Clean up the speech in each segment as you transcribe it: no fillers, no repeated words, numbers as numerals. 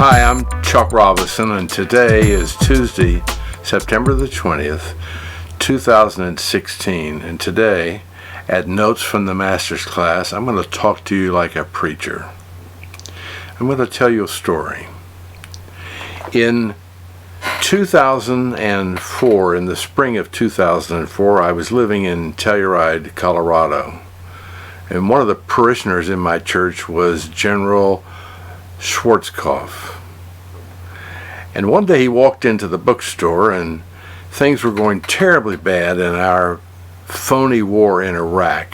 Hi, I'm Chuck Robinson, and today is Tuesday, September the 20th, 2016. And today, at Notes from the Master's Class, I'm going to talk to you like a preacher. I'm going to tell you a story. In 2004, in the spring of 2004, I was living in Telluride, Colorado. And one of the parishioners in my church was General Schwarzkopf. And one day he walked into the bookstore and things were going terribly bad in our phony war in Iraq.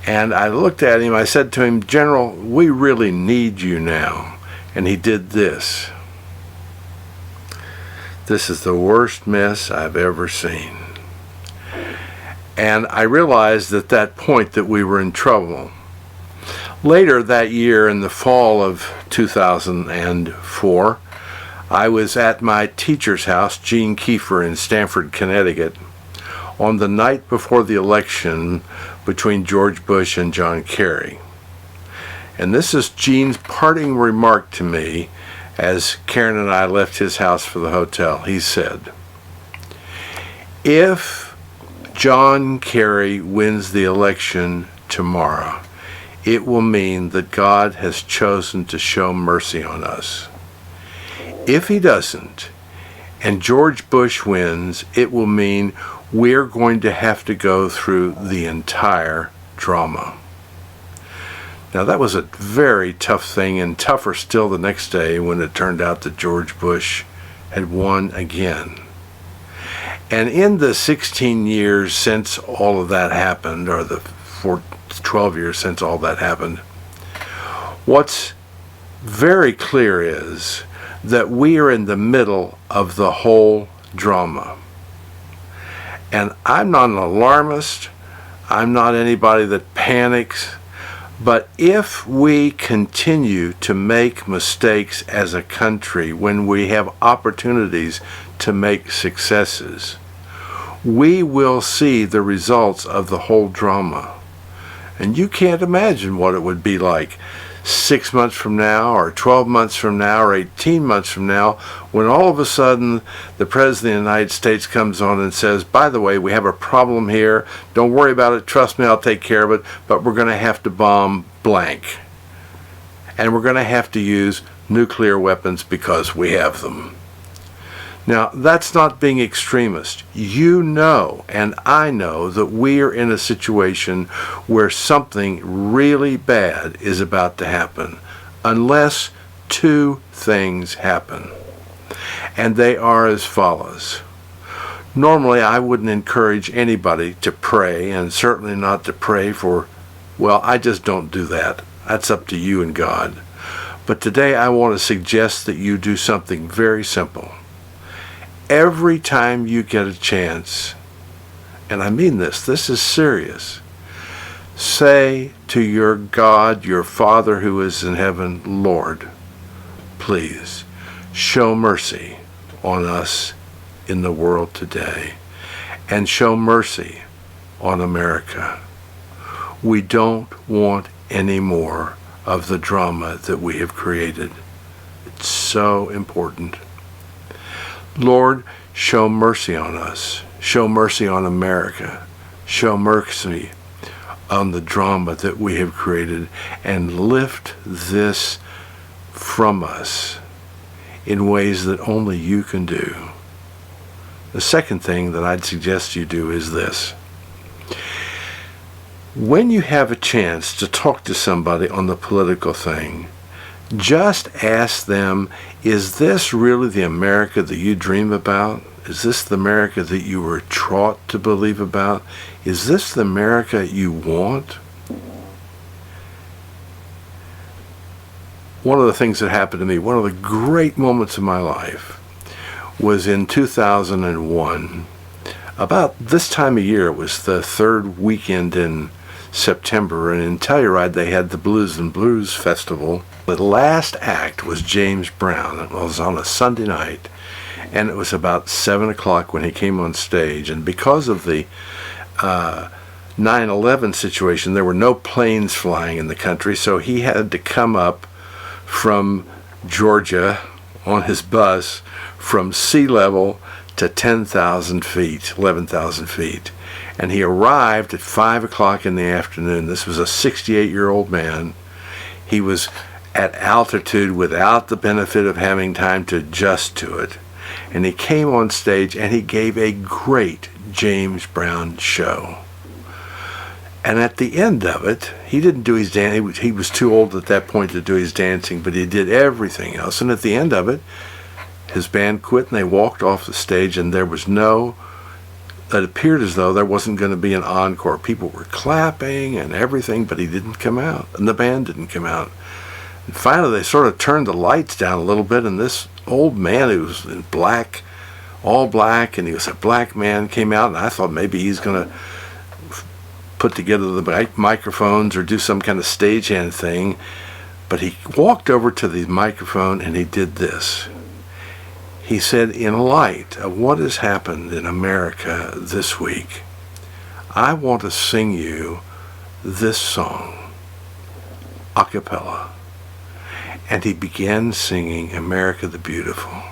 And I looked at him, I said to him, "General, we really need you now." And he did this. "This is the worst mess I've ever seen." And I realized at that point that we were in trouble. Later that year, in the fall of 2004, I was at my teacher's house, Gene Kiefer, in Stamford, Connecticut, on the night before the election between George Bush and John Kerry. And this is Gene's parting remark to me as Karen and I left his house for the hotel. He said, "If John Kerry wins the election tomorrow, it will mean that God has chosen to show mercy on us. If he doesn't, and George Bush wins, it will mean we're going to have to go through the entire drama." Now that was a very tough thing, and tougher still the next day when it turned out that George Bush had won again. And in the 16 years since all of that happened, or the 12 years since all that happened, what's very clear is that we are in the middle of the whole drama. And I'm not an alarmist. I'm not anybody that panics. But if we continue to make mistakes as a country when we have opportunities to make successes, we will see the results of the whole drama. And you can't imagine what it would be like 6 months from now, or 12 months from now, or 18 months from now, when all of a sudden the President of the United States comes on and says, "By the way, we have a problem here. Don't worry about it. Trust me, I'll take care of it. But we're going to have to bomb blank. And we're going to have to use nuclear weapons because we have them." Now, that's not being extremist. You know, and I know, that we are in a situation where something really bad is about to happen, unless two things happen. And they are as follows. Normally, I wouldn't encourage anybody to pray, and certainly not to pray for, well, I just don't do that. That's up to you and God. But today I want to suggest that you do something very simple. Every time you get a chance, and I mean this is serious, say to your God, your Father who is in heaven, "Lord, please show mercy on us in the world today, and show mercy on America. We don't want any more of the drama that we have created. It's so important. Lord, show mercy on us. Show mercy on America. Show mercy on the drama that we have created, and lift this from us in ways that only you can do." The second thing that I'd suggest you do is this. When you have a chance to talk to somebody on the political thing, just ask them, is this really the America that you dream about? Is this the America that you were taught to believe about? Is this the America you want? One of the things that happened to me, one of the great moments of my life, was in 2001. About this time of year, it was the third weekend in September, and in Telluride they had the Blues and Blues Festival. The last act was James Brown. It was on a Sunday night, and it was about 7 o'clock when he came on stage. And because of the 9/11 situation, there were no planes flying in the country, so he had to come up from Georgia, on his bus from sea level to 10,000 feet, 11,000 feet. And he arrived at 5 o'clock in the afternoon. This was a 68-year-old man. He was at altitude without the benefit of having time to adjust to it. And he came on stage and he gave a great James Brown show. And at the end of it, he didn't do his dancing. He was too old at that point to do his dancing, but he did everything else. And at the end of it, his band quit and they walked off the stage, and it appeared as though there wasn't going to be an encore. People were clapping and everything, but he didn't come out, and the band didn't come out. And finally, they sort of turned the lights down a little bit, and this old man who was in black, all black, and he was a black man, came out, and I thought maybe he's going to put together the microphones or do some kind of stagehand thing. But he walked over to the microphone and he did this. He said, in light of what has happened in America this week, I want to sing you this song, a cappella. And he began singing America the Beautiful.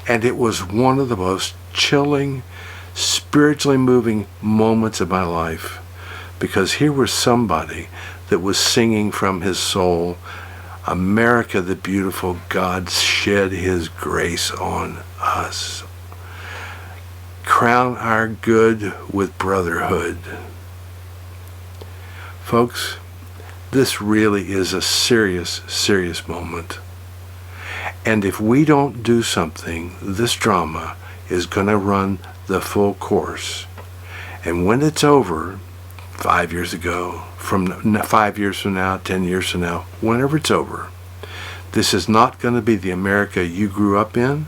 And it was one of the most chilling, spiritually moving moments of my life, because here was somebody that was singing from his soul, America the Beautiful, God shed his grace on us. Crown our good with brotherhood. Folks, this really is a serious, serious moment. And if we don't do something, this drama is going to run the full course. And when it's over, 5 years ago, from 5 years from now, 10 years from now, whenever it's over, this is not going to be the America you grew up in.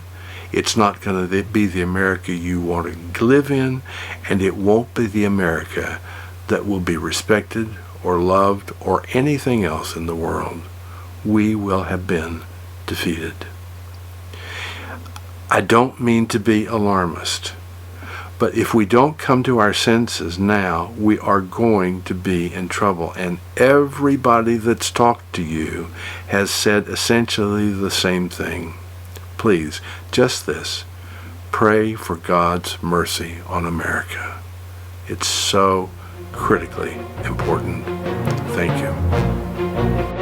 It's not going to be the America you want to live in, and it won't be the America that will be respected or loved or anything else in the world. We will have been defeated. I don't mean to be alarmist, but if we don't come to our senses now, we are going to be in trouble. And everybody that's talked to you has said essentially the same thing. Please, just this, pray for God's mercy on America. It's so critically important. Thank you.